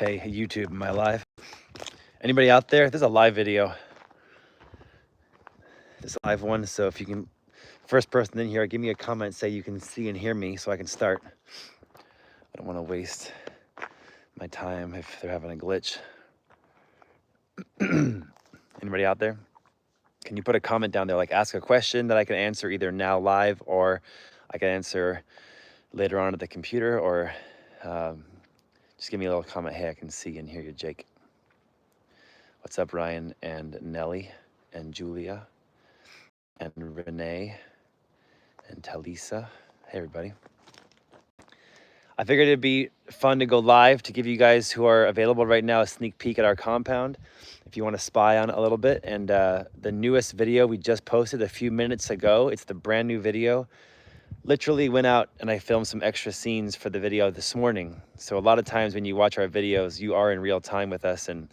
Hey, YouTube, am I live? Anybody out there? This is a live video. This is a live one, so if you can, first person in here, give me a comment, say you can see and hear me so I can start. I don't want to waste my time if they're having a glitch. Anybody out there? Can you put a comment down there, like ask a question that I can answer either now live or I can answer later on at the computer, or just give me a little comment. Hey, I can see and hear you, Jake. What's up, Ryan and Nelly and Julia and Renee and Talisa? Hey, everybody. I figured it'd be fun to go live to give you guys who are available right now a sneak peek at our compound if you want to spy on it a little bit. And the newest video we just posted a few minutes ago, it's the brand new video. Literally went out and I filmed some extra scenes for the video this morning. So a lot of times when you watch our videos, you are in real time with us, and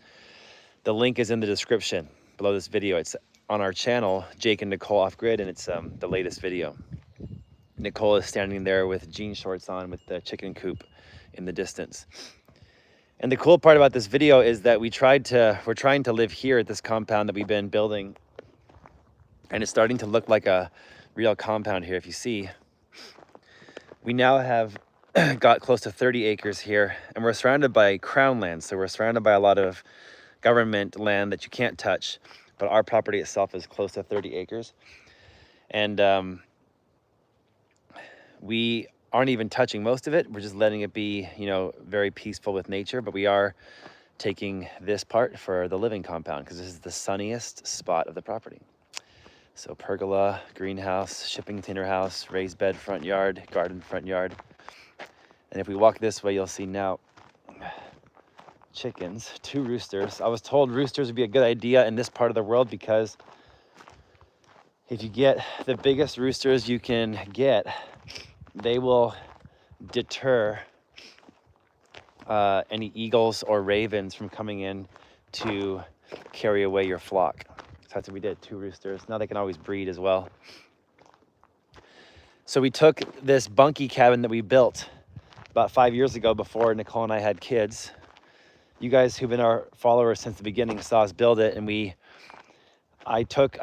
the link is in the description below this video. It's on our channel, Jake and Nicolle Off Grid, and it's the latest video. Nicolle is standing there with jean shorts on with the chicken coop in the distance. And the cool part about this video is that we're trying to live here at this compound that we've been building, and it's starting to look like a real compound here. If you see, we now have got close to 30 acres here, and we're surrounded by crown land. So we're surrounded by a lot of government land that you can't touch, but our property itself is close to 30 acres. And we aren't even touching most of it. We're just letting it be, you know, very peaceful with nature, but we are taking this part for the living compound because this is the sunniest spot of the property. So pergola, greenhouse, shipping container house, raised bed front yard, garden front yard. And if we walk this way, you'll see now chickens, 2 roosters. I was told roosters would be a good idea in this part of the world because if you get the biggest roosters you can get, they will deter any eagles or ravens from coming in to carry away your flock. So that's what we did, 2 roosters. Now they can always breed as well. So we took this Bunky cabin that we built about 5 years ago before Nicolle and I had kids. You guys who've been our followers since the beginning saw us build it, and I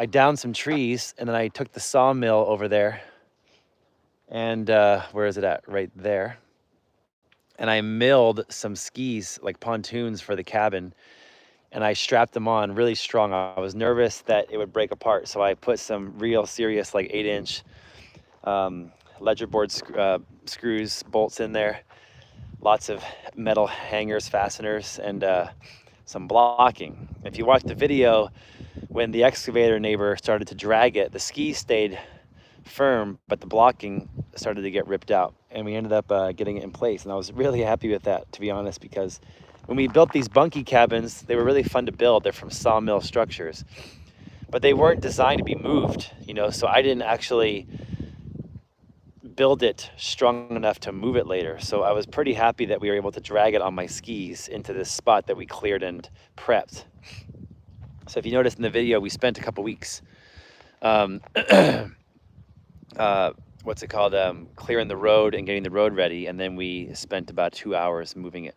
downed some trees, and then I took the sawmill over there, and where is it at? Right there. And I milled some skis, like pontoons, for the cabin, and I strapped them on really strong. I was nervous that it would break apart, so I put some real serious, like 8-inch ledger board screws, bolts in there, lots of metal hangers, fasteners, and some blocking. If you watch the video, when the excavator neighbor started to drag it, the skis stayed firm, but the blocking started to get ripped out, and we ended up getting it in place. And I was really happy with that, to be honest, because when we built these Bunky cabins, they were really fun to build. They're from sawmill structures, but they weren't designed to be moved, you know, so I didn't actually build it strong enough to move it later. So I was pretty happy that we were able to drag it on my skis into this spot that we cleared and prepped. So if you notice in the video, we spent a couple weeks clearing the road and getting the road ready, and then we spent about 2 hours moving it.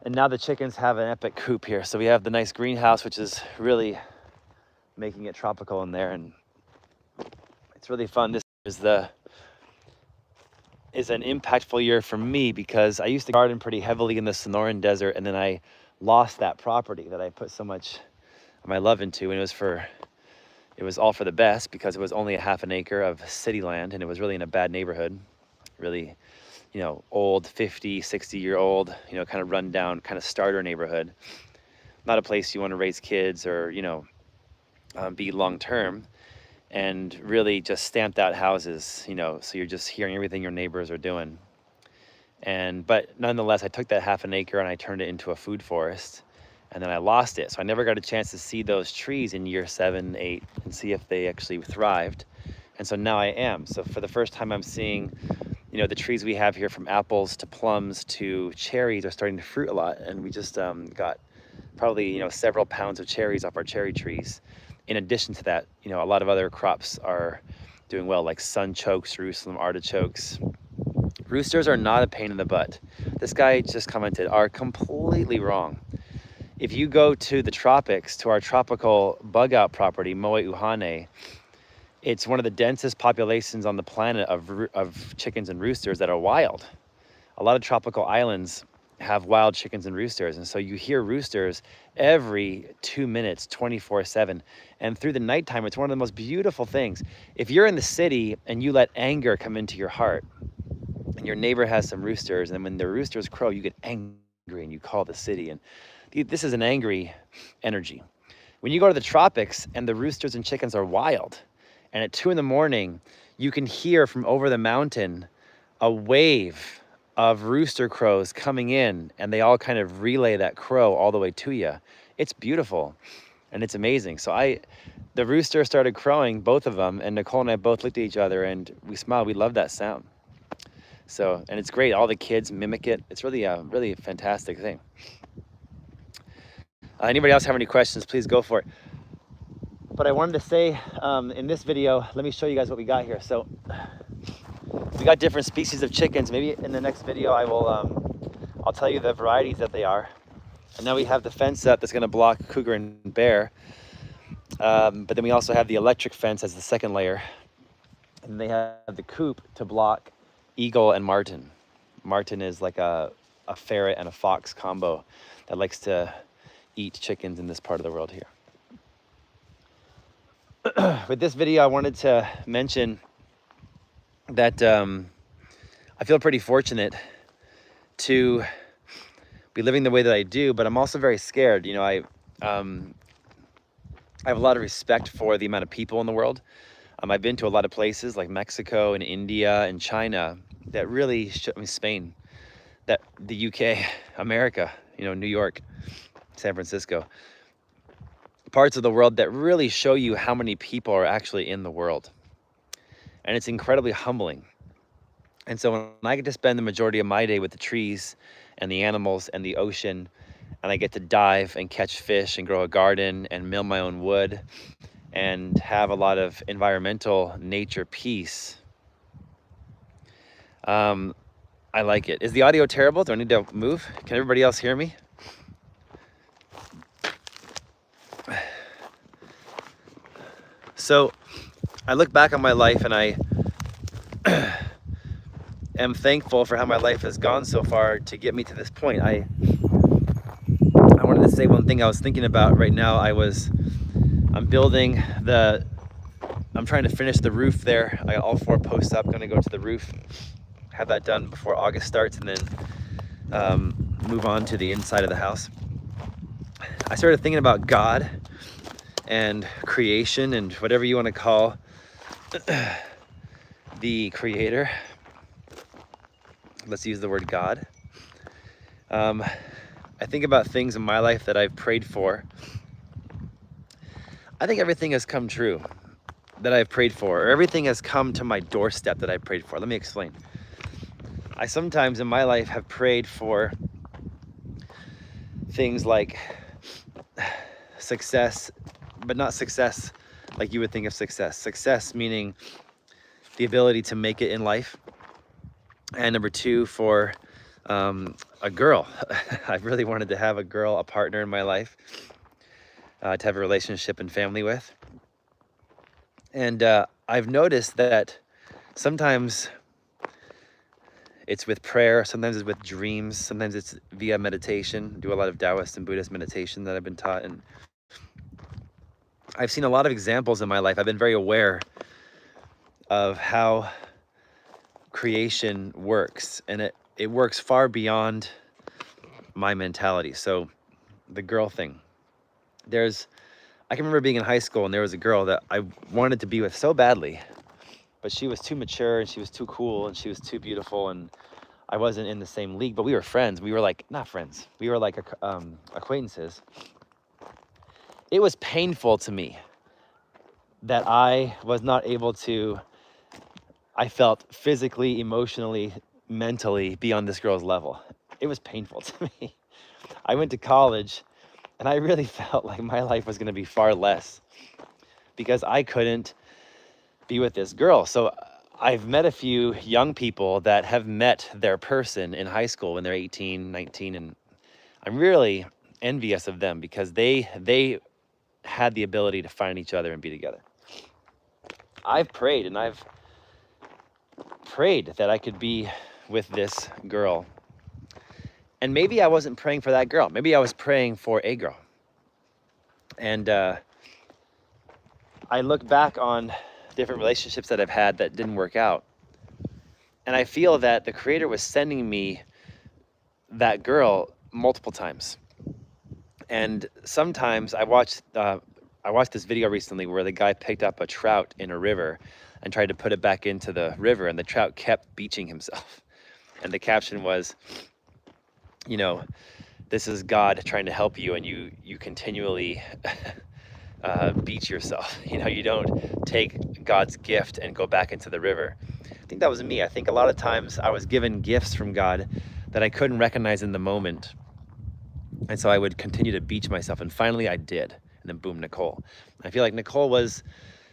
And now the chickens have an epic coop here. So we have the nice greenhouse, which is really making it tropical in there, and it's really fun. This is an impactful year for me because I used to garden pretty heavily in the Sonoran Desert, and then I lost that property that I put so much of my love into, and it was all for the best because it was only a half an acre of city land, and it was really in a bad neighborhood, really, you know, old, 50, 60-year-old, you know, kind of run down, kind of starter neighborhood. Not a place you want to raise kids or, you know, be long-term, and really just stamped out houses, you know, so you're just hearing everything your neighbors are doing. But nonetheless, I took that half an acre and I turned it into a food forest, and then I lost it. So I never got a chance to see those trees in year 7, 8 and see if they actually thrived. And so now I am. So for the first time, I'm seeing, you know, the trees we have here, from apples to plums to cherries, are starting to fruit a lot. And we just got probably, you know, several pounds of cherries off our cherry trees. In addition to that, you know, a lot of other crops are doing well, like sunchokes, Jerusalem artichokes, Roosters are not a pain in the butt. This guy just commented, are completely wrong. If you go to the tropics, to our tropical bug out property, Moe Uhane, it's one of the densest populations on the planet of chickens and roosters that are wild. A lot of tropical islands have wild chickens and roosters. And so you hear roosters every 2 minutes, 24/7. And through the nighttime, it's one of the most beautiful things. If you're in the city and you let anger come into your heart, and your neighbor has some roosters, and when the roosters crow, you get angry and you call the city. And this is an angry energy. When you go to the tropics and the roosters and chickens are wild, and at 2 in the morning, you can hear from over the mountain a wave of rooster crows coming in, and they all kind of relay that crow all the way to you. It's beautiful and it's amazing. So the rooster started crowing, both of them, and Nicolle and I both looked at each other and we smiled. We love that sound. So, and it's great. All the kids mimic it. It's really a fantastic thing. Anybody else have any questions, please go for it. But I wanted to say in this video, let me show you guys what we got here. So we got different species of chickens. Maybe in the next video I'll tell you the varieties that they are. And now we have the fence up that's going to block cougar and bear. But then we also have the electric fence as the second layer. And they have the coop to block eagle and marten. Marten is like a ferret and a fox combo that likes to eat chickens in this part of the world here. With this video, I wanted to mention that I feel pretty fortunate to be living the way that I do, but I'm also very scared. You know, I have a lot of respect for the amount of people in the world. I've been to a lot of places like Mexico and India and China that really Spain, that the UK, America, you know, New York, San Francisco, parts of the world that really show you how many people are actually in the world. And it's incredibly humbling. And so when I get to spend the majority of my day with the trees and the animals and the ocean, and I get to dive and catch fish and grow a garden and mill my own wood and have a lot of environmental nature peace, I like it. Is the audio terrible? Do I need to move? Can everybody else hear me? So I look back on my life and I am thankful for how my life has gone so far to get me to this point. I wanted to say one thing I was thinking about right now. I'm trying to finish the roof there. I got all 4 posts up, gonna go to the roof, have that done before August starts, and then move on to the inside of the house. I started thinking about God and creation and whatever you want to call the creator. Let's use the word God. I think about things in my life that I've prayed for. I think everything has come true that I've prayed for, or everything has come to my doorstep that I prayed for. Let me explain. I sometimes in my life have prayed for things like success, but not success like you would think of success. Success meaning the ability to make it in life. And number 2, for a girl. I really wanted to have a girl, a partner in my life, to have a relationship and family with. And I've noticed that sometimes it's with prayer, sometimes it's with dreams, sometimes it's via meditation. I do a lot of Taoist and Buddhist meditation that I've been taught, and I've seen a lot of examples in my life. I've been very aware of how creation works, and it works far beyond my mentality. So the girl thing, I can remember being in high school and there was a girl that I wanted to be with so badly, but she was too mature and she was too cool and she was too beautiful, and I wasn't in the same league, but we were friends. We were like, not friends, we were like acquaintances. It was painful to me that I was not able to, I felt physically, emotionally, mentally be on this girl's level. It was painful to me. I went to college and I really felt like my life was going to be far less because I couldn't be with this girl. So I've met a few young people that have met their person in high school when they're 18, 19, and I'm really envious of them because they had the ability to find each other and be together. I've prayed and I've prayed that I could be with this girl. And maybe I wasn't praying for that girl. Maybe I was praying for a girl. And I look back on different relationships that I've had that didn't work out. And I feel that the Creator was sending me that girl multiple times. And sometimes I watched this video recently where the guy picked up a trout in a river and tried to put it back into the river, and the trout kept beaching himself. And the caption was, you know, this is God trying to help you, and you continually beach yourself. You know, you don't take God's gift and go back into the river. I think that was me. I think a lot of times I was given gifts from God that I couldn't recognize in the moment. And so I would continue to beach myself, and finally I did. And then boom, Nicolle. I feel like Nicolle was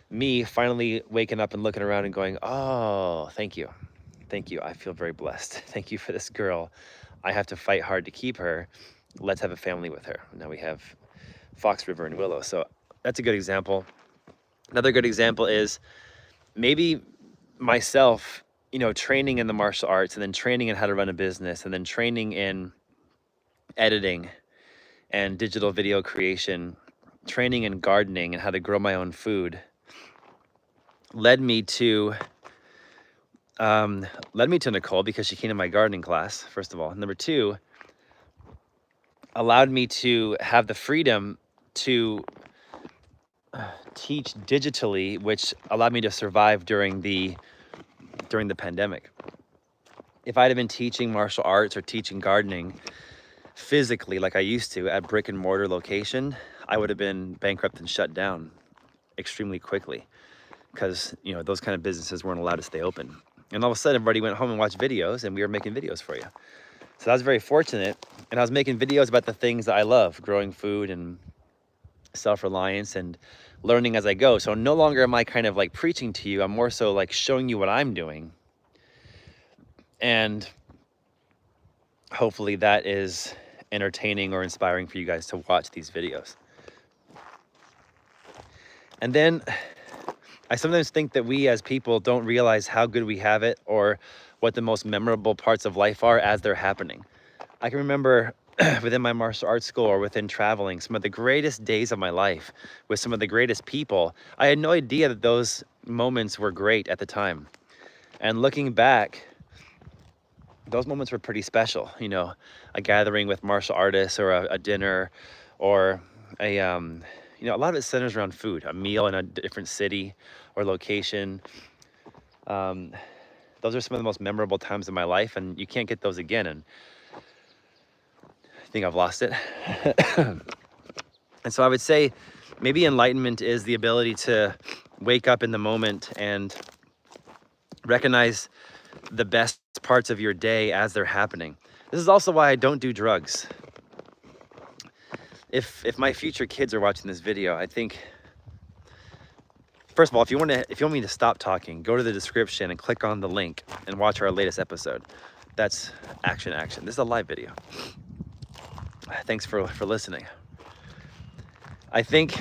me finally waking up and looking around and going, oh, thank you. Thank you. I feel very blessed. Thank you for this girl. I have to fight hard to keep her. Let's have a family with her. Now we have Fox River and Willow. So that's a good example. Another good example is maybe myself, you know, training in the martial arts, and then training in how to run a business, and then training in editing and digital video creation, training in gardening and how to grow my own food, led me to Nicolle because she came to my gardening class, first of all. Number two, allowed me to have the freedom to teach digitally, which allowed me to survive during the pandemic. If I'd have been teaching martial arts or teaching gardening physically like I used to at brick and mortar location, I would have been bankrupt and shut down extremely quickly, because, you know, those kind of businesses weren't allowed to stay open. And all of a sudden everybody went home and watched videos, and we were making videos for you. So I was very fortunate, and I was making videos about the things that I love, growing food and self-reliance and learning as I go. So no longer am I kind of like preaching to you, I'm more so like showing you what I'm doing. And hopefully that is entertaining or inspiring for you guys to watch these videos. And then I sometimes think that we as people don't realize how good we have it or what the most memorable parts of life are as they're happening. I can remember within my martial arts school or within traveling, some of the greatest days of my life with some of the greatest people. I had no idea that those moments were great at the time. And looking back, those moments were pretty special. You know, a gathering with martial artists, or a dinner, or a, you know, a lot of it centers around food, a meal in a different city or location. Those are some of the most memorable times of my life, and you can't get those again. And I think I've lost it. And so I would say maybe enlightenment is the ability to wake up in the moment and recognize the best parts of your day as they're happening. This is also why I don't do drugs. If my future kids are watching this video, I think, first of all, if you want me to stop talking, go to the description and click on the link and watch our latest episode. That's action. This is a live video. Thanks for listening. I think,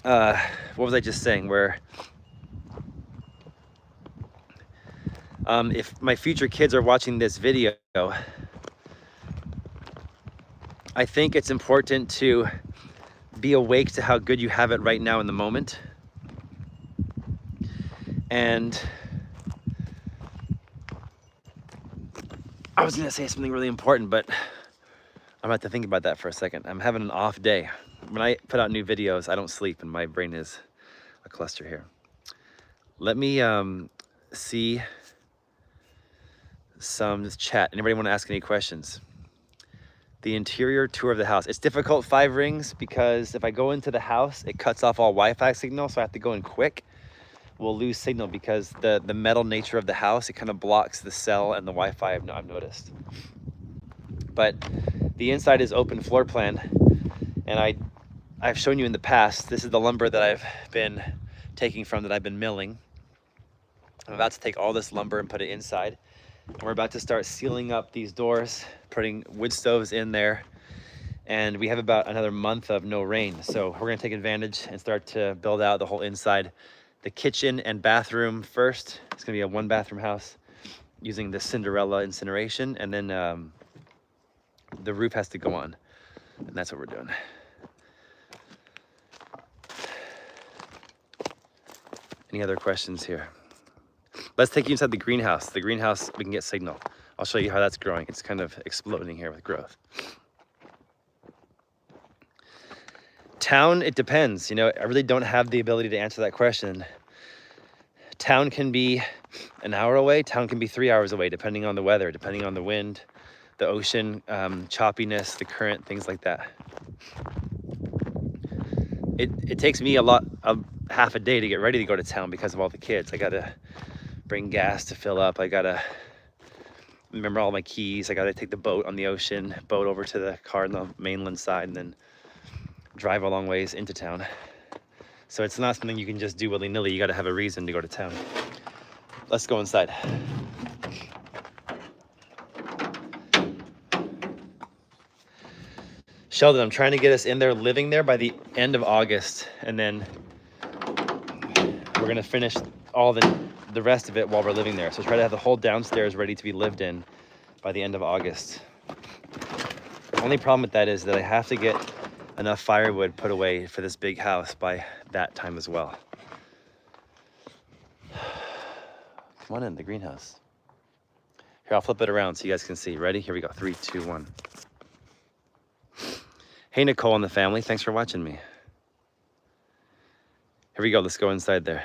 what was I just saying? Where, if my future kids are watching this video, I think it's important to be awake to how good you have it right now in the moment. And I was gonna say something really important, but I'm gonna have to think about that for a second. I'm having an off day. When I put out new videos, I don't sleep, and my brain is a cluster here. Let me see some chat. Anybody want to ask any questions? The interior tour of the house. It's difficult, 5 rings, because if I go into the house, it cuts off all Wi-Fi signal, so I have to go in quick. We'll lose signal because the metal nature of the house, it kind of blocks the cell and the Wi-Fi, I've noticed. But the inside is open floor plan, and I've shown you in the past, this is the lumber that I've been taking from, that I've been milling. I'm about to take all this lumber and put it inside. And we're about to start sealing up these doors, putting wood stoves in there. And we have about another month of no rain. So we're gonna take advantage and start to build out the whole inside. The kitchen and bathroom first. It's gonna be a 1-bathroom house using the Cinderella incineration. And then the roof has to go on. And that's what we're doing. Any other questions here? Let's take you inside the greenhouse. The greenhouse, we can get signal. I'll show you how that's growing. It's kind of exploding here with growth. Town, it depends. You know, I really don't have the ability to answer that question. Town can be an hour away. Town can be 3 hours away, depending on the weather, depending on the wind, the ocean, choppiness, the current, things like that. It takes me half a day to get ready to go to town because of all the kids. I gotta bring gas to fill up. I gotta remember all my keys. I gotta take the boat on the ocean, boat over to the car on the mainland side, and then drive a long ways into town. So it's not something you can just do willy-nilly. You gotta have a reason to go to town. Let's go inside. Sheldon, I'm trying to get us in there, living there by the end of August, and then we're gonna finish all the rest of it while we're living there. So try to have the whole downstairs ready to be lived in by the end of August. The only problem with that is that I have to get enough firewood put away for this big house by that time as well. Come on in, the greenhouse. Here, I'll flip it around so you guys can see. Ready? Here we go. 3, 2, 1. Hey, Nicolle and the family. Thanks for watching me. Here we go. Let's go inside there.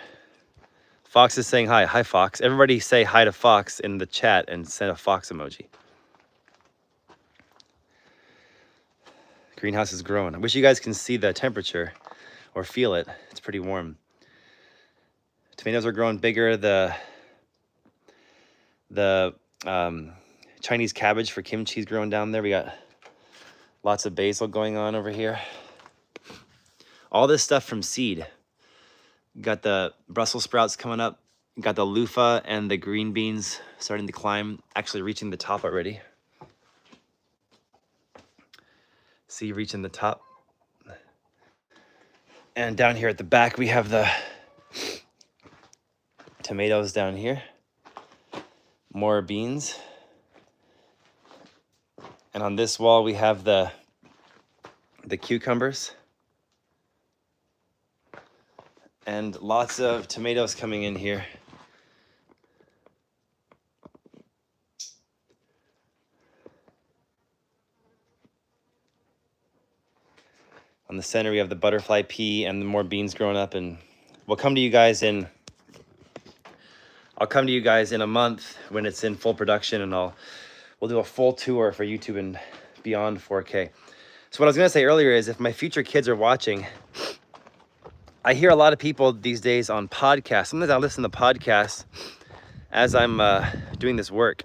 Fox is saying hi. Hi, Fox. Everybody say hi to Fox in the chat and send a Fox emoji. Greenhouse is growing. I wish you guys can see the temperature or feel it. It's pretty warm. Tomatoes are growing bigger. The Chinese cabbage for kimchi is growing down there. We got lots of basil going on over here. All this stuff from seed. Got the Brussels sprouts coming up. Got the loofah and the green beans starting to climb, actually reaching the top already. See, reaching the top. And down here at the back, we have the tomatoes down here. More beans. And on this wall, we have the cucumbers. And lots of tomatoes coming in here. On the center, we have the butterfly pea and the more beans growing up. And we'll come to you guys I'll come to you guys in a month when it's in full production, and we'll do a full tour for YouTube and beyond 4K. So what I was gonna say earlier is, if my future kids are watching, I hear a lot of people these days on podcasts. Sometimes I listen to podcasts as I'm doing this work.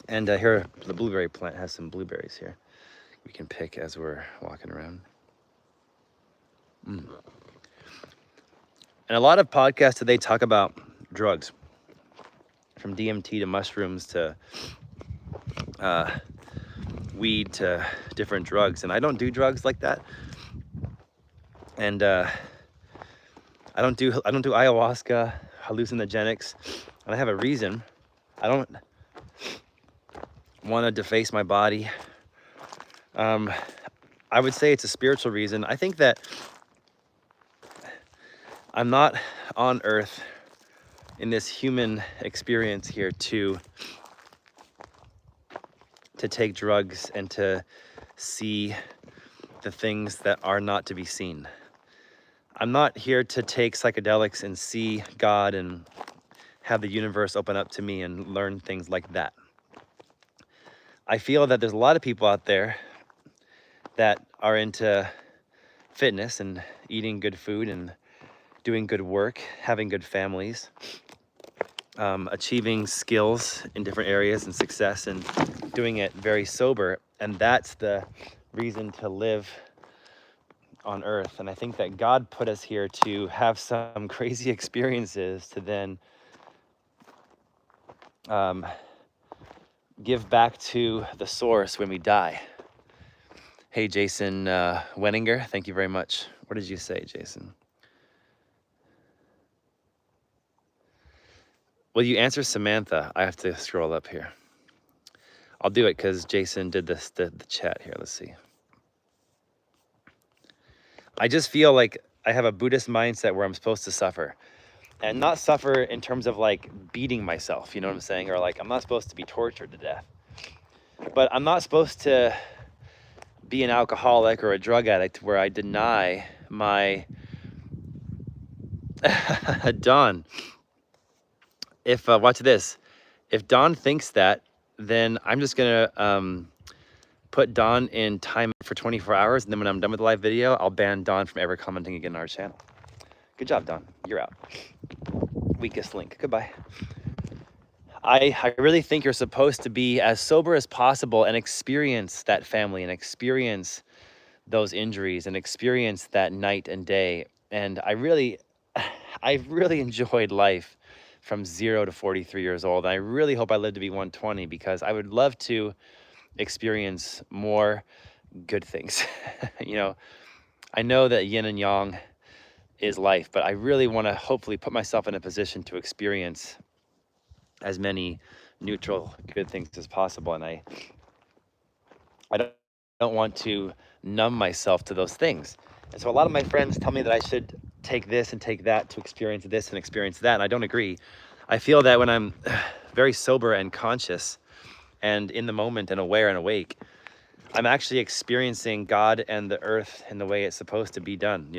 And here, the blueberry plant has some blueberries here we can pick as we're walking around. And a lot of podcasts today talk about drugs, from DMT to mushrooms to weed to different drugs. And I don't do drugs like that. And I don't do ayahuasca, hallucinogenics, and I have a reason. I don't want to deface my body. I would say it's a spiritual reason. I think that I'm not on earth in this human experience here to take drugs and to see the things that are not to be seen. I'm not here to take psychedelics and see God and have the universe open up to me and learn things like that. I feel that there's a lot of people out there that are into fitness and eating good food and doing good work, having good families, achieving skills in different areas and success, and doing it very sober. And that's the reason to live on earth. And I think that God put us here to have some crazy experiences to then give back to the source when we die. Hey, Jason Wedinger, thank you very much. What did you say, Jason? Will you answer Samantha? I have to scroll up here. I'll do it because Jason did this, the chat here. Let's see. I just feel like I have a Buddhist mindset where I'm supposed to suffer. And not suffer in terms of like beating myself, you know what I'm saying? Or like, I'm not supposed to be tortured to death. But I'm not supposed to be an alcoholic or a drug addict where I deny my Don. If watch this, if Don thinks that, then I'm just gonna put Don in time for 24 hours, and then when I'm done with the live video, I'll ban Don from ever commenting again on our channel. Good job, Don. You're out. Weakest link. Goodbye. I really think you're supposed to be as sober as possible and experience that family and experience those injuries and experience that night and day. And I really enjoyed life from 0 to 43 years old. And I really hope I live to be 120 because I would love to experience more good things. You know, I know that yin and yang is life, but I really want to hopefully put myself in a position to experience as many neutral good things as possible. And I don't want to numb myself to those things. And so a lot of my friends tell me that I should take this and take that to experience this and experience that. And I don't agree. I feel that when I'm very sober and conscious and in the moment and aware and awake, I'm actually experiencing God and the earth in the way it's supposed to be done.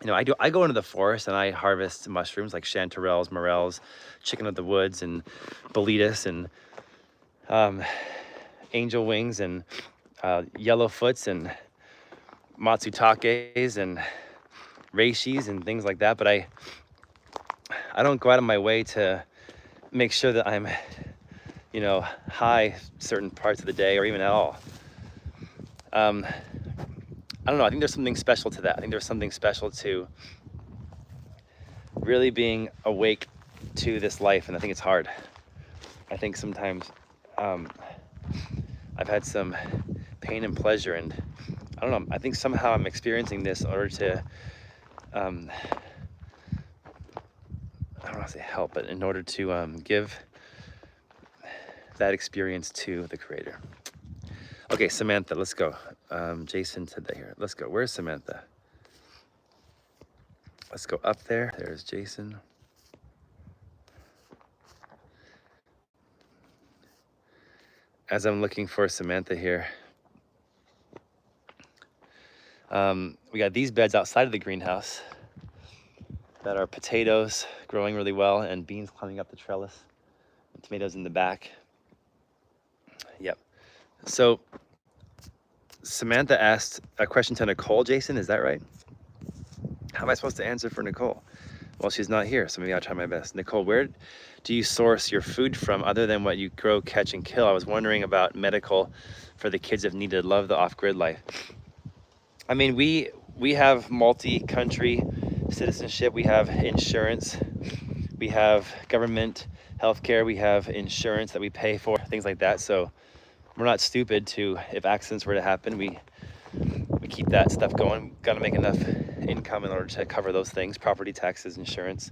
I go into the forest and I harvest mushrooms like chanterelles, morels, chicken of the woods, and boletus, and angel wings, and yellowfoots, and matsutakes, and reishis, and things like that. But I don't go out of my way to make sure that I'm, high certain parts of the day or even at all. I don't know, I think there's something special to that. I think there's something special to really being awake to this life, and I think it's hard. I think sometimes I've had some pain and pleasure, and I don't know, I think somehow I'm experiencing this in order to, I don't want to say help, but in order to give that experience to the Creator. Okay, Samantha, let's go. Jason said that here. Let's go. Where's Samantha? Let's go up there. There's Jason. As I'm looking for Samantha here, we got these beds outside of the greenhouse that are potatoes growing really well and beans climbing up the trellis, and tomatoes in the back. Yep. So Samantha asked a question to Nicolle, Jason, is that right? How am I supposed to answer for Nicolle? Well, she's not here, so maybe I'll try my best. Nicolle, where do you source your food from other than what you grow, catch, and kill? I was wondering about medical for the kids if needed. Love the off-grid life. I mean, we have multi-country citizenship. We have insurance. We have government healthcare. We have insurance that we pay for, things like that. So we're not stupid to, if accidents were to happen, we keep that stuff going. Got to make enough income in order to cover those things, property taxes, insurance.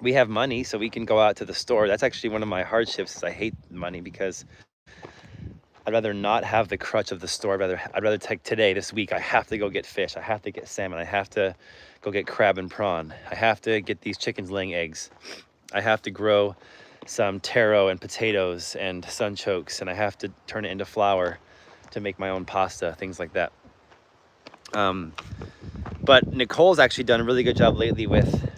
We have money, so we can go out to the store. That's actually one of my hardships, is I hate money because I'd rather not have the crutch of the store. I'd rather take today, this week, I have to go get fish. I have to get salmon. I have to go get crab and prawn. I have to get these chickens laying eggs. I have to grow some taro and potatoes and sunchokes, and I have to turn it into flour to make my own pasta, things like that. But Nicole's actually done a really good job lately with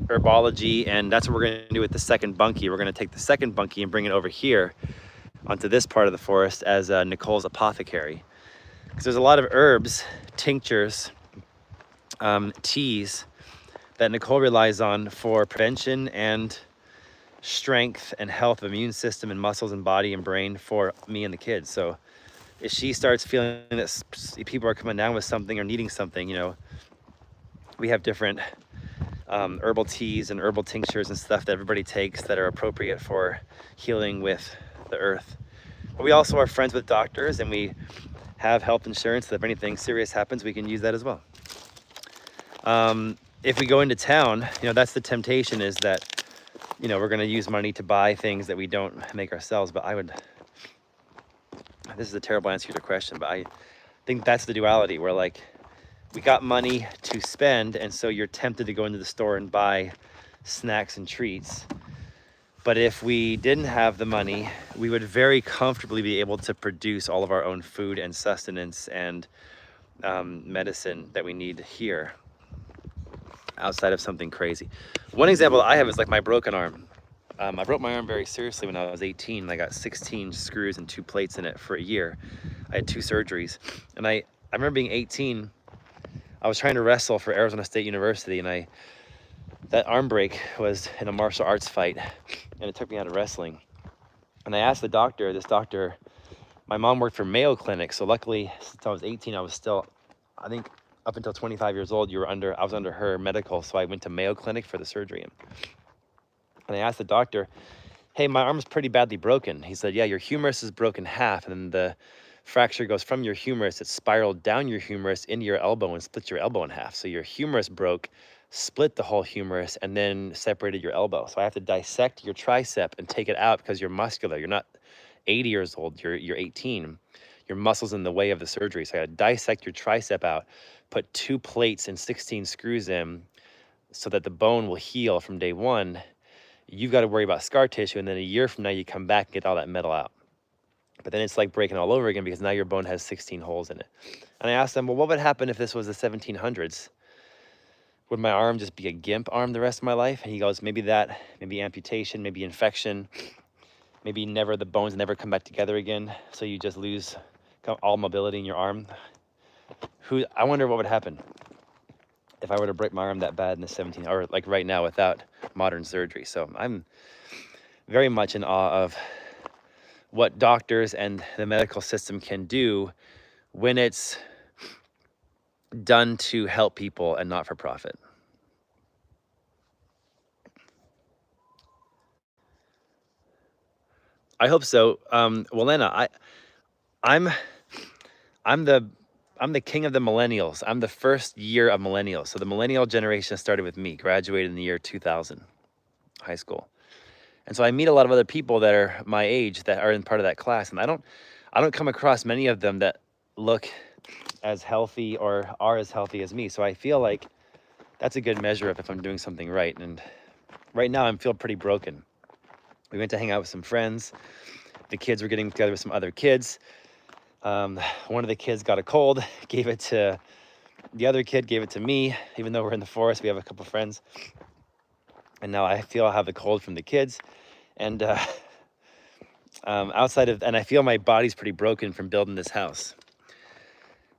herbology, and that's what we're going to do with the second Bunky. We're going to take the second Bunky and bring it over here onto this part of the forest as Nicole's apothecary, because there's a lot of herbs, tinctures, teas that Nicolle relies on for prevention and strength and health of immune system and muscles and body and brain for me and the kids. So if she starts feeling that people are coming down with something or needing something, you know, we have different herbal teas and herbal tinctures and stuff that everybody takes that are appropriate for healing with the earth. But we also are friends with doctors, and we have health insurance, so if anything serious happens, we can use that as well. If we go into town, you know, that's the temptation, is that, you know, we're going to use money to buy things that we don't make ourselves. But this is a terrible answer to your question, but I think that's the duality, where like we got money to spend, and so you're tempted to go into the store and buy snacks and treats. But if we didn't have the money, we would very comfortably be able to produce all of our own food and sustenance and medicine that we need here, outside of something crazy. One example I have is like my broken arm. I broke my arm very seriously when I was 18. I got 16 screws and 2 plates in it for a year. I had 2 surgeries. And I remember being 18, I was trying to wrestle for Arizona State University, and that arm break was in a martial arts fight, and it took me out of wrestling. And I asked this doctor, my mom worked for Mayo Clinic, so luckily since I was 18, I was still, I think up until 25 years old, I was under her medical, so I went to Mayo Clinic for the surgery. And I asked the doctor, hey, my arm's pretty badly broken. He said, yeah, your humerus is broken half, and then the fracture goes from your humerus, it spiraled down your humerus into your elbow and split your elbow in half. So your humerus broke, split the whole humerus, and then separated your elbow. So I have to dissect your tricep and take it out because you're muscular. You're not 80 years old, you're 18. Your muscle's in the way of the surgery. So I gotta dissect your tricep out, put 2 plates and 16 screws in so that the bone will heal from day one. You've got to worry about scar tissue, and then a year from now you come back and get all that metal out. But then it's like breaking all over again, because now your bone has 16 holes in it. And I asked them, well, what would happen if this was the 1700s? Would my arm just be a gimp arm the rest of my life? And he goes, maybe amputation, maybe infection, maybe the bones never come back together again, so you just lose all mobility in your arm. I wonder what would happen if I were to break my arm that bad in the 17, or like right now without modern surgery. So I'm very much in awe of what doctors and the medical system can do when it's done to help people and not for profit. I hope so. Well, Lena, I'm the king of the millennials. I'm the first year of millennials. So the millennial generation started with me, graduated in the year 2000, high school. And so I meet a lot of other people that are my age that are in part of that class. And I don't come across many of them that look as healthy or are as healthy as me. So I feel like that's a good measure of if I'm doing something right. And right now I feel pretty broken. We went to hang out with some friends. The kids were getting together with some other kids. One of the kids got a cold, gave it to the other kid, gave it to me. Even though we're in the forest, we have a couple friends. And now I feel I have the cold from the kids. And and I feel my body's pretty broken from building this house.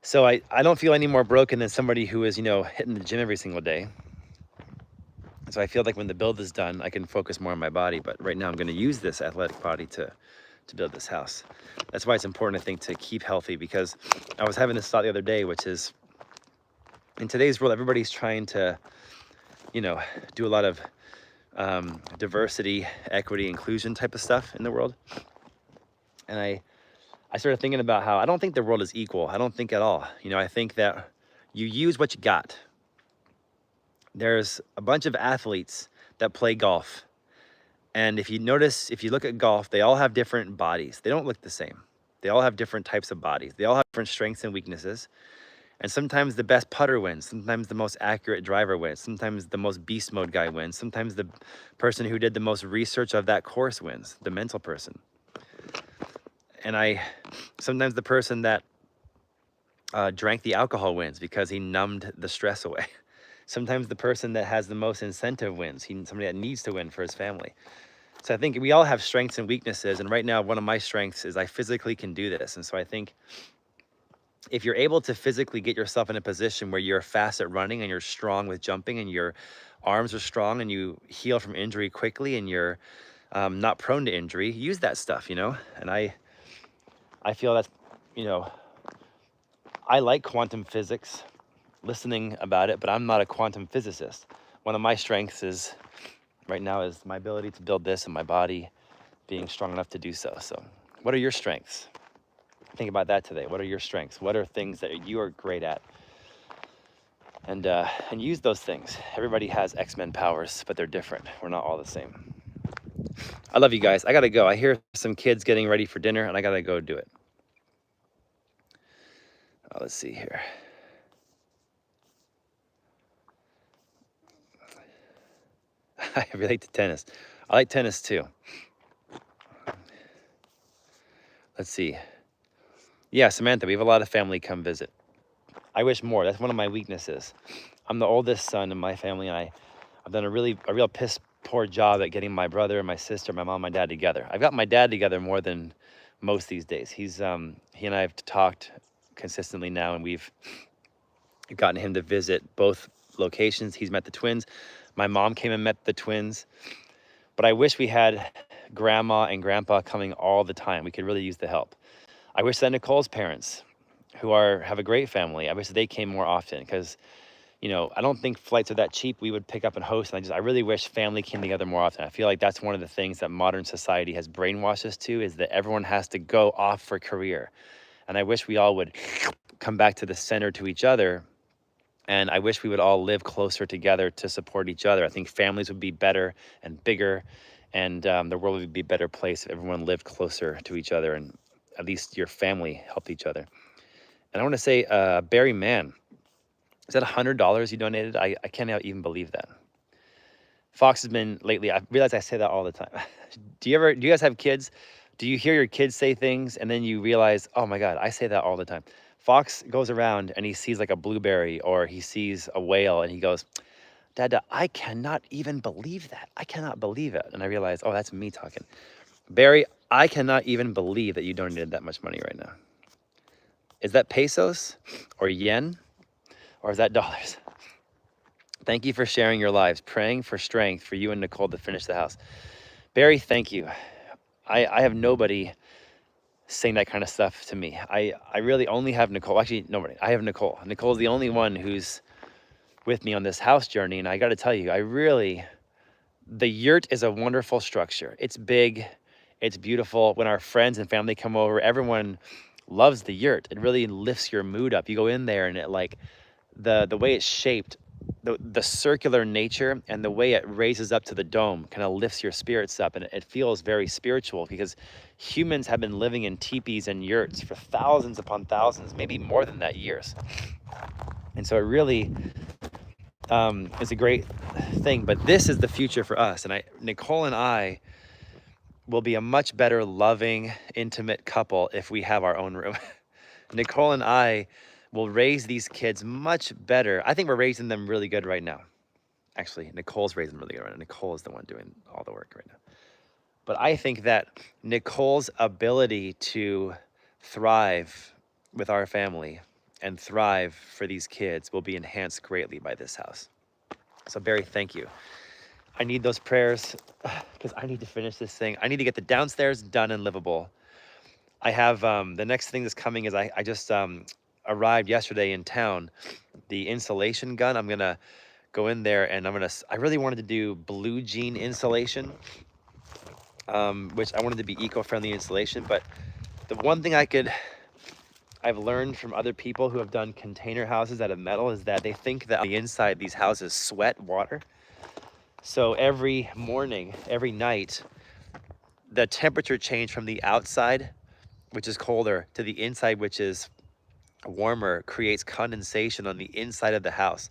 So I don't feel any more broken than somebody who is, hitting the gym every single day. So I feel like when the build is done, I can focus more on my body. But right now I'm going to use this athletic body to build this house. That's why it's important, I think, to keep healthy, because I was having this thought the other day, which is, in today's world, everybody's trying to, do a lot of diversity, equity, inclusion type of stuff in the world. And I started thinking about how I don't think the world is equal. I don't think at all. I think that you use what you got. There's a bunch of athletes that play golf. And if you look at golf, they all have different bodies. They don't look the same. They all have different types of bodies. They all have different strengths and weaknesses. And sometimes the best putter wins. Sometimes the most accurate driver wins. Sometimes the most beast mode guy wins. Sometimes the person who did the most research of that course wins, the mental person. And sometimes the person that drank the alcohol wins because he numbed the stress away. Sometimes the person that has the most incentive wins. Somebody that needs to win for his family. So I think we all have strengths and weaknesses. And right now, one of my strengths is I physically can do this. And so I think if you're able to physically get yourself in a position where you're fast at running and you're strong with jumping and your arms are strong and you heal from injury quickly and you're not prone to injury, use that stuff, And I feel you know, I like quantum physics, listening about it, but I'm not a quantum physicist. One of my strengths is right now is my ability to build this in my body, being strong enough to do so. So what are your strengths? Think about that today. What are your strengths? What are things that you are great at? And use those things. Everybody has X-Men powers, but they're different. We're not all the same. I love you guys. I gotta go. I hear some kids getting ready for dinner, and I gotta go do it. Let's see here. I relate to tennis. I like tennis too. Let's see. Yeah, Samantha, we have a lot of family come visit. I wish more. That's one of my weaknesses. I'm the oldest son in my family, and I've done a real piss poor job at getting my brother, my sister, my mom, my dad together. I've got my dad together more than most these days. He and I have talked consistently now, and we've gotten him to visit both locations. He's met the twins. My mom came and met the twins. But I wish we had grandma and grandpa coming all the time. We could really use the help. I wish that Nicole's parents, who have a great family, I wish they came more often, because, you know, I don't think flights are that cheap. We would pick up and host. And I really wish family came together more often. I feel like that's one of the things that modern society has brainwashed us to, is that everyone has to go off for career. And I wish we all would come back to the center, to each other. And I wish we would all live closer together to support each other. I think families would be better and bigger, and the world would be a better place if everyone lived closer to each other, and at least your family helped each other. And I want to say, Barry Mann, is that $100 you donated? I cannot even believe that. Fox has been lately, I realize I say that all the time. Do you guys have kids? Do you hear your kids say things and then you realize, oh my God, I say that all the time. Fox goes around and he sees like a blueberry, or he sees a whale, and he goes, Dada, I cannot even believe that. I cannot believe it. And I realize, oh, that's me talking. Barry, I cannot even believe that you donated that much money right now. Is that pesos or yen, or is that dollars? Thank you for sharing your lives, praying for strength for you and Nicolle to finish the house. Barry, thank you. I have nobody saying that kind of stuff to me. I really only have Nicolle. Actually, nobody. I have Nicolle. Nicolle's the only one who's with me on this house journey. And I got to tell you, the yurt is a wonderful structure. It's big. It's beautiful. When our friends and family come over, everyone loves the yurt. It really lifts your mood up. You go in there and it, like, the way it's shaped, the circular nature and the way it raises up to the dome kind of lifts your spirits up, and it feels very spiritual, because humans have been living in teepees and yurts for thousands upon thousands, maybe more than that, years. And so it really is a great thing. But this is the future for us, and Nicolle and I will be a much better loving, intimate couple if we have our own room. Nicolle and I will raise these kids much better. I think we're raising them really good right now. Actually, Nicolle's raising them really good right now. Nicolle is the one doing all the work right now. But I think that Nicolle's ability to thrive with our family and thrive for these kids will be enhanced greatly by this house. So Barry, thank you. I need those prayers because I need to finish this thing. I need to get the downstairs done and livable. I have, the next thing that's coming is I just arrived yesterday in town, the insulation gun. I'm gonna go in there and I really wanted to do blue jean insulation, which I wanted to be eco-friendly insulation. But the one thing I've learned from other people who have done container houses out of metal is that they think that the inside these houses sweat water. So every morning, every night, the temperature change from the outside, which is colder, to the inside, which is warmer, creates condensation on the inside of the house.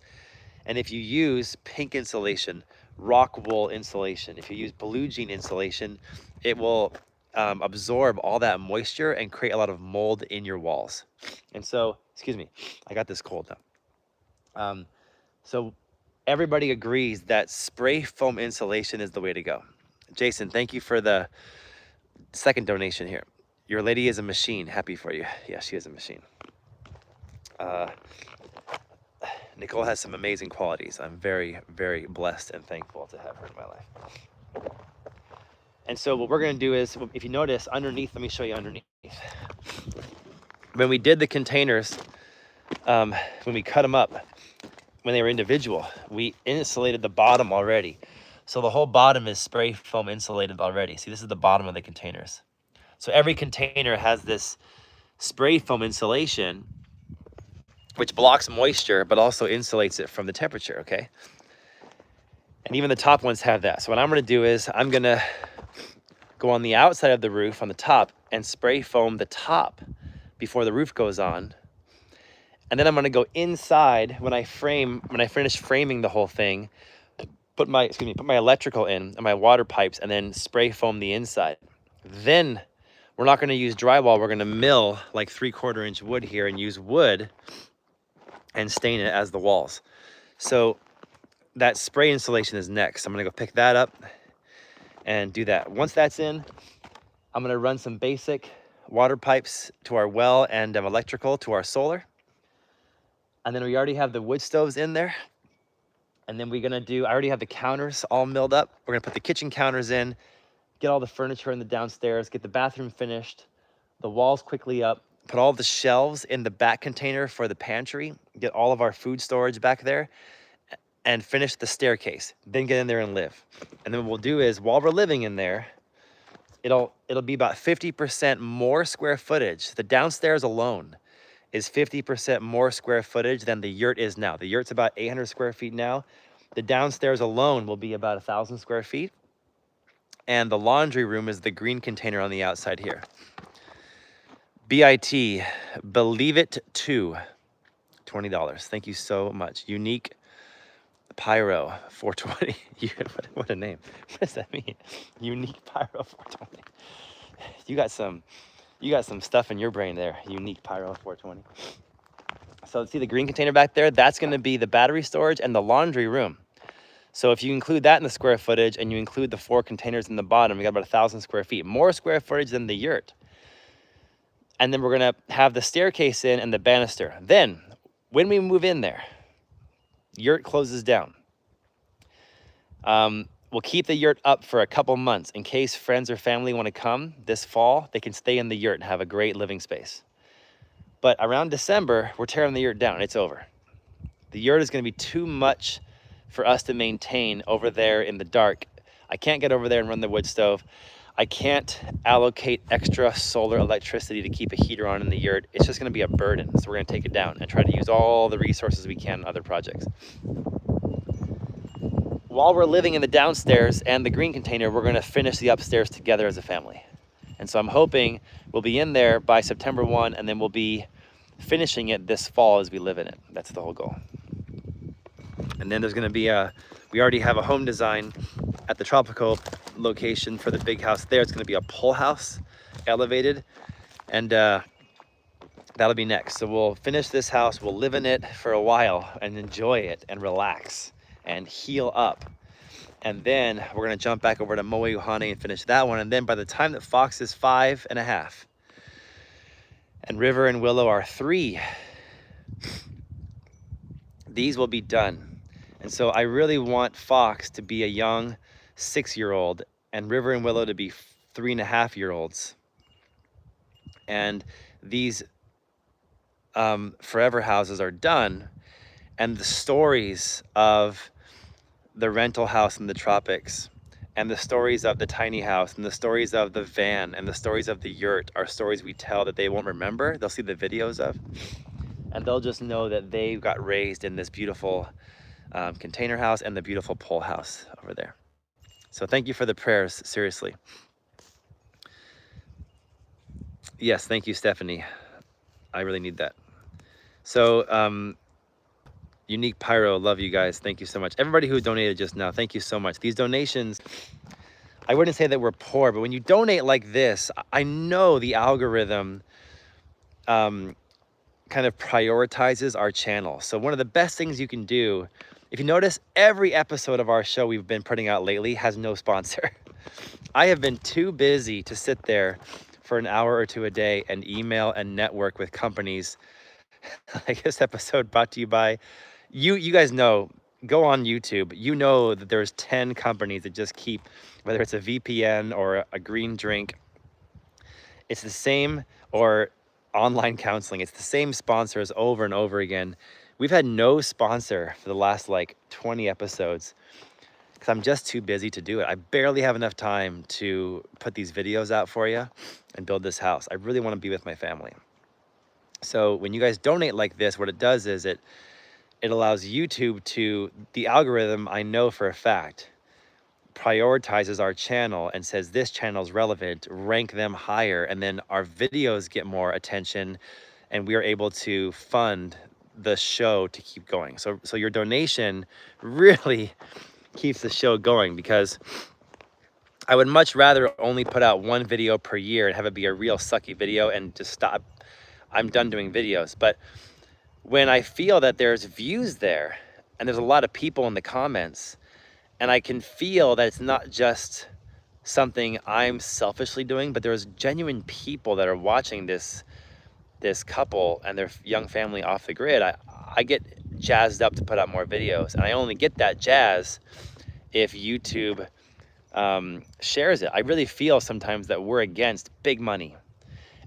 And if you use pink insulation, rock wool insulation, if you use blue jean insulation, it will absorb all that moisture and create a lot of mold in your walls. And so, excuse me, I got this cold now. So everybody agrees that spray foam insulation is the way to go. Jason, thank you for the second donation here. Your lady is a machine. Happy for you. Yeah, she is a machine. Nicolle has some amazing qualities. I'm very, very blessed and thankful to have her in my life. And so what we're going to do is, if you notice underneath, let me show you underneath. When we did the containers, when we cut them up, when they were individual, we insulated the bottom already. So the whole bottom is spray foam insulated already. See, this is the bottom of the containers. So every container has this spray foam insulation, which blocks moisture, but also insulates it from the temperature, okay? And even the top ones have that. So what I'm gonna do is I'm gonna go on the outside of the roof on the top and spray foam the top before the roof goes on. And then I'm gonna go inside when I finish framing the whole thing, put my electrical in and my water pipes, and then spray foam the inside. Then we're not gonna use drywall, we're gonna mill like 3/4 inch wood here and use wood and stain it as the walls. So that spray insulation is next. I'm gonna go pick that up and do that. Once that's in, I'm gonna run some basic water pipes to our well and electrical to our solar. And then we already have the wood stoves in there. And then we're gonna do, I already have the counters all milled up. We're gonna put the kitchen counters in, get all the furniture in the downstairs, get the bathroom finished, the walls quickly up, put all the shelves in the back container for the pantry, get all of our food storage back there, and finish the staircase, then get in there and live. And then what we'll do is, while we're living in there, it'll be about 50% more square footage. The downstairs alone is 50% more square footage than the yurt is now. The yurt's about 800 square feet now. The downstairs alone will be about 1,000 square feet. And the laundry room is the green container on the outside here. BIT, believe it too, $20. Thank you so much. Unique Pyro 420. What a name. What does that mean? Unique Pyro 420. You got some stuff in your brain there. Unique Pyro 420. So see the green container back there? That's gonna be the battery storage and the laundry room. So if you include that in the square footage and you include the 4 containers in the bottom, we got about 1,000 square feet, more square footage than the yurt. And then we're gonna have the staircase in and the banister. Then when we move in there, yurt closes down. We'll keep the yurt up for a couple months in case friends or family want to come this fall. They can stay in the yurt and have a great living space. But around December, we're tearing the yurt down. It's over. The yurt is going to be too much for us to maintain over there in the dark. I can't get over there and run the wood stove. I can't allocate extra solar electricity to keep a heater on in the yurt. It's just going to be a burden. So we're going to take it down and try to use all the resources we can on other projects. While we're living in the downstairs and the green container, we're gonna finish the upstairs together as a family. And so I'm hoping we'll be in there by September 1, and then we'll be finishing it this fall as we live in it. That's the whole goal. And then there's gonna be we already have a home design at the Tropical location for the big house there. It's gonna be a pole house, elevated, and that'll be next. So we'll finish this house, we'll live in it for a while and enjoy it and relax and heal up. And then we're gonna jump back over to Moe-Uhane and finish that one. And then by the time that Fox is 5.5 and River and Willow are 3, these will be done. And so I really want Fox to be a young 6-year-old and River and Willow to be 3.5-year-olds. And these forever houses are done. And the stories of the rental house in the tropics, and the stories of the tiny house, and the stories of the van, and the stories of the yurt are stories we tell that they won't remember. They'll see the videos of, and they'll just know that they got raised in this beautiful container house and the beautiful pole house over there. So thank you for the prayers, seriously. Yes, thank you, Stephanie. I really need that. So, Unique Pyro, love you guys. Thank you so much. Everybody who donated just now, thank you so much. These donations, I wouldn't say that we're poor, but when you donate like this, I know the algorithm kind of prioritizes our channel. So one of the best things you can do, if you notice, every episode of our show we've been putting out lately has no sponsor. I have been too busy to sit there for an hour or two a day and email and network with companies. Like this episode brought to you by, you guys know, go on YouTube, you know that there's 10 companies that just keep, whether it's a VPN or a green drink, it's the same, or online counseling. It's the same sponsors over and over again. We've had no sponsor for the last like 20 episodes because I'm just too busy to do it. I barely have enough time to put these videos out for you and build this house. I really want to be with my family. So when you guys donate like this, what it does is it allows YouTube to, the algorithm, I know for a fact, prioritizes our channel and says this channel is relevant, rank them higher, and then our videos get more attention and we are able to fund the show to keep going. So your donation really keeps the show going, because I would much rather only put out one video per year and have it be a real sucky video and just stop. I'm done doing videos. But when I feel that there's views there and there's a lot of people in the comments, and I can feel that it's not just something I'm selfishly doing, but there's genuine people that are watching this couple and their young family off the grid, I get jazzed up to put out more videos. And I only get that jazz if YouTube shares it. I really feel sometimes that we're against big money.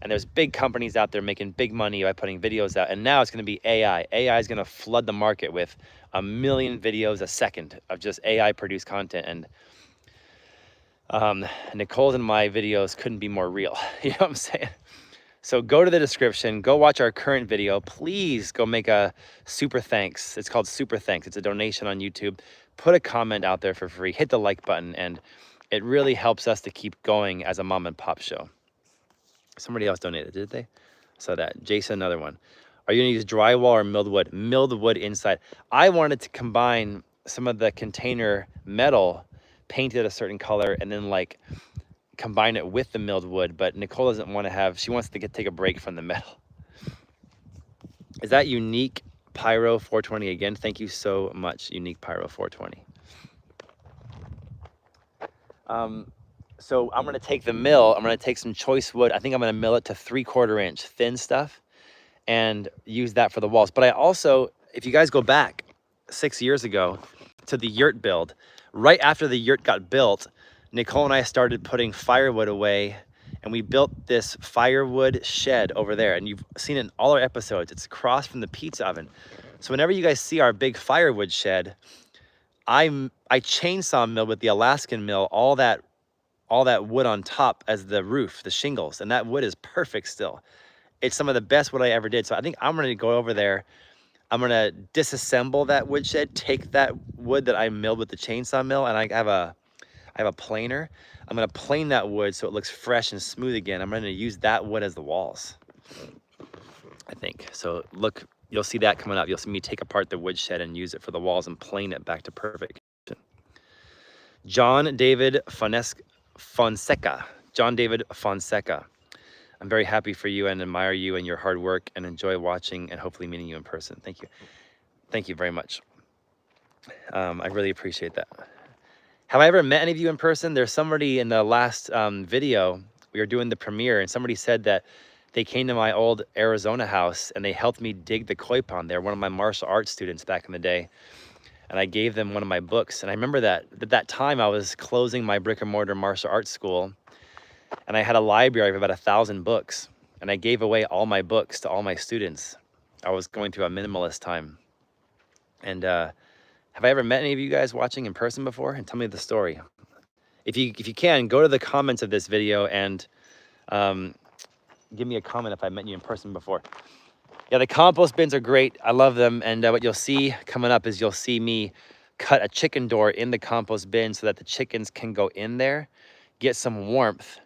And there's big companies out there making big money by putting videos out. And now it's going to be AI. AI is going to flood the market with 1 million videos a second of just AI produced content. And Nicole's and my videos couldn't be more real. You know what I'm saying? So go to the description, go watch our current video. Please go make a super thanks. It's called Super Thanks. It's a donation on YouTube. Put a comment out there for free. Hit the like button, and it really helps us to keep going as a mom and pop show. Somebody else donated, did they? So that, Jason, another one. Are you gonna use drywall or milled wood? Milled wood inside. I wanted to combine some of the container metal, paint it a certain color, and then like combine it with the milled wood, but Nicolle doesn't want to have, she wants to take a break from the metal. Is that Unique Pyro 420 again? Thank you so much, Unique Pyro 420. So I'm going to take the mill, I'm going to take some choice wood. I think I'm going to mill it to 3/4 inch thin stuff and use that for the walls. But I also, if you guys go back 6 years ago to the yurt build, right after the yurt got built, Nicolle and I started putting firewood away, and we built this firewood shed over there. And you've seen it in all our episodes. It's across from the pizza oven. So whenever you guys see our big firewood shed, I chainsaw mill with the Alaskan mill all that wood on top as the roof, the shingles, and that wood is perfect still. It's some of the best wood I ever did. So I think I'm gonna go over there. I'm gonna disassemble that wood shed, take that wood that I milled with the chainsaw mill, and I have a planer. I'm gonna plane that wood so it looks fresh and smooth again. I'm gonna use that wood as the walls, I think. So look, you'll see that coming up. You'll see me take apart the wood shed and use it for the walls and plane it back to perfect. John David Fonseca. John David Fonseca. I'm very happy for you and admire you and your hard work, and enjoy watching and hopefully meeting you in person. Thank you. Thank you very much. I really appreciate that. Have I ever met any of you in person? There's somebody in the last video, we were doing the premiere, and somebody said that they came to my old Arizona house and they helped me dig the koi pond. They're one of my martial arts students back in the day. And I gave them one of my books. And I remember that at that time I was closing my brick and mortar martial arts school, and I had a library of about 1,000 books. And I gave away all my books to all my students. I was going through a minimalist time. And have I ever met any of you guys watching in person before? And tell me the story. If you can, go to the comments of this video and give me a comment if I met you in person before. Yeah, the compost bins are great. I love them. And what you'll see coming up is you'll see me cut a chicken door in the compost bin so that the chickens can go in there, get some warmth,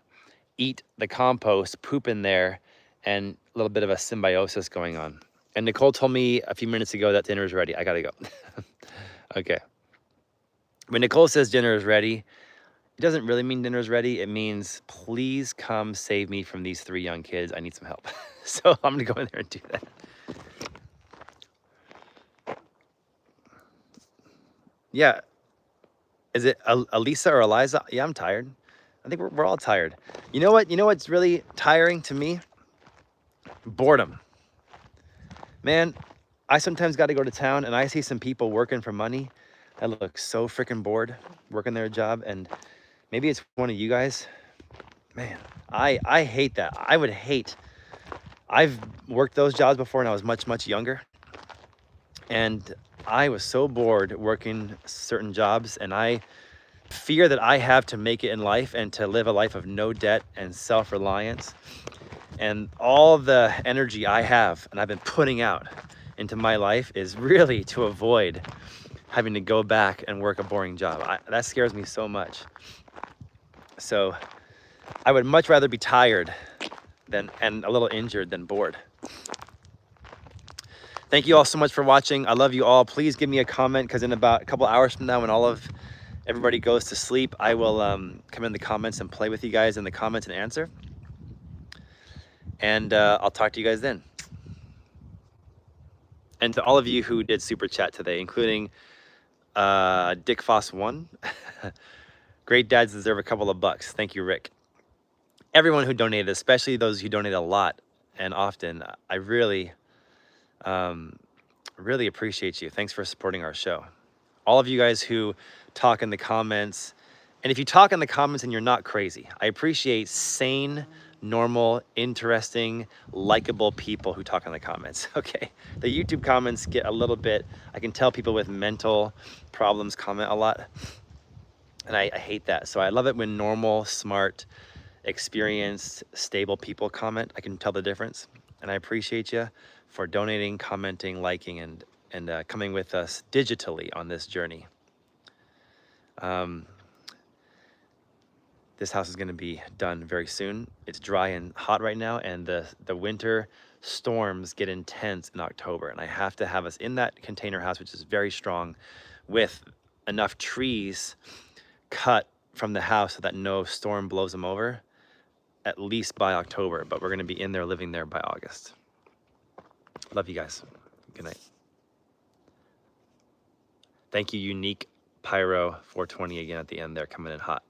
eat the compost, poop in there, and a little bit of a symbiosis going on. And Nicolle told me a few minutes ago that dinner is ready. I gotta go. Okay. When Nicolle says dinner is ready, it doesn't really mean dinner is ready. It means, please come save me from these 3 young kids. I need some help. So I'm gonna go in there and do that. Yeah. Is it Elisa or Eliza? Yeah, I'm tired. I think we're all tired. You know what? You know what's really tiring to me? Boredom. Man, I sometimes got to go to town and I see some people working for money that look so freaking bored working their job, and maybe it's one of you guys. Man, I hate that. I would hate I've worked those jobs before, and I was much, much younger. And I was so bored working certain jobs, and I fear that I have to make it in life and to live a life of no debt and self-reliance. And all the energy I have and I've been putting out into my life is really to avoid having to go back and work a boring job. That scares me so much. So I would much rather be tired and a little injured than bored. Thank you all so much for watching. I love you all. Please give me a comment, because in about a couple hours from now, when everybody goes to sleep, I will come in the comments and play with you guys in the comments and answer. And I'll talk to you guys then. And to all of you who did super chat today, including Dick Foss 1. Great dads deserve a couple of bucks. Thank you, Rick. Everyone who donated, especially those who donate a lot and often, I really, really appreciate you. Thanks for supporting our show. All of you guys who talk in the comments, and if you talk in the comments and you're not crazy, I appreciate sane, normal, interesting, likable people who talk in the comments. Okay, the YouTube comments get a little bit, I can tell people with mental problems comment a lot, and I hate that. So I love it when normal, smart, experienced, stable people comment. I can tell the difference, and I appreciate you for donating, commenting, liking, and coming with us digitally on this journey. This house is going to be done very soon. It's dry and hot right now, and the winter storms get intense in October, and I have to have us in that container house, which is very strong, with enough trees cut from the house so that no storm blows them over, at least by October. But we're going to be in there, living there by August. Love you guys. Good night. Thank you, Unique Pyro 420 again at the end there, coming in hot.